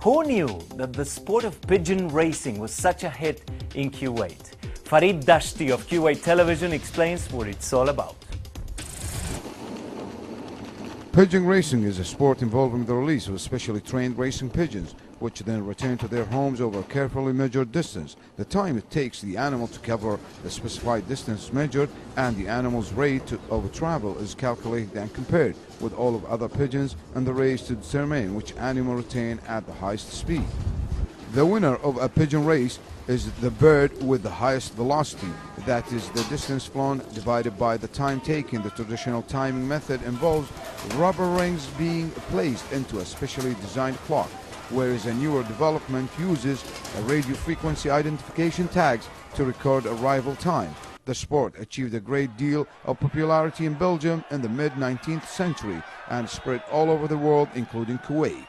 Who knew that the sport of pigeon racing was such a hit in Kuwait? فريد Dashti of Kuwait Television explains what it's all about. Pigeon racing is a sport involving the release of specially trained racing pigeons, which then return to their homes over a carefully measured distance. The time it takes the animal to cover the specified distance measured and the animal's rate of travel is calculated and compared with all of other pigeons in the race to determine which animal retain at the highest speed. The winner of a pigeon race is the bird with the highest velocity, that is the distance flown divided by the time taken. The traditional timing method involves rubber rings being placed into a specially designed clock, whereas a newer development uses a radio frequency identification tags to record arrival time. The sport achieved a great deal of popularity in Belgium in the mid-19th century and spread all over the world, including Kuwait.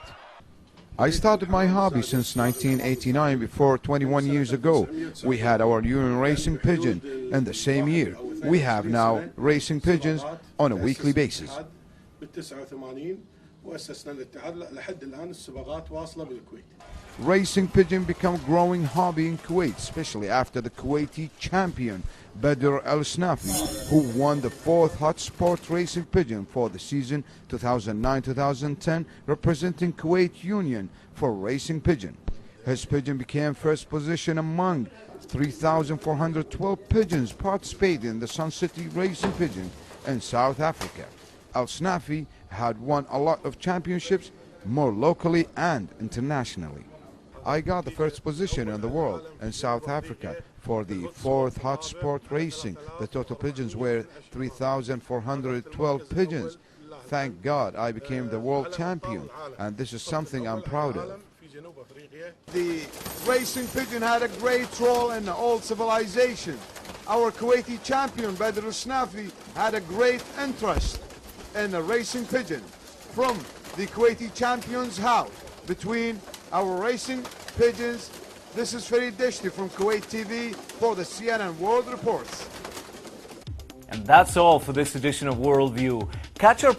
I started my hobby since 1989. Before 21 years ago, we had our union racing pigeon. In the same year, we have now racing pigeons on a weekly basis. Racing pigeon became a growing hobby in Kuwait, especially after the Kuwaiti champion Badr al-Snafi, who won the 4th hotspot racing pigeon for the season 2009-2010, representing Kuwait Union for racing pigeon. His pigeon became first position among 3,412 pigeons participating in the Sun City racing pigeon in South Africa. Al-Snafi had won a lot of championships, more locally and internationally. I got the first position in the world in South Africa for the 4th hotspot racing. The total pigeons were 3,412 pigeons. Thank God I became the world champion, and this is something I'm proud of. The racing pigeon had a great role in all civilization. Our Kuwaiti champion Badr al-Snafi had a great interest in a racing pigeon. From the Kuwaiti champion's house, between our racing pigeons, this is فريد دشتي from Kuwait TV for the CNN World Reports. And that's all for this edition of Worldview. Catch our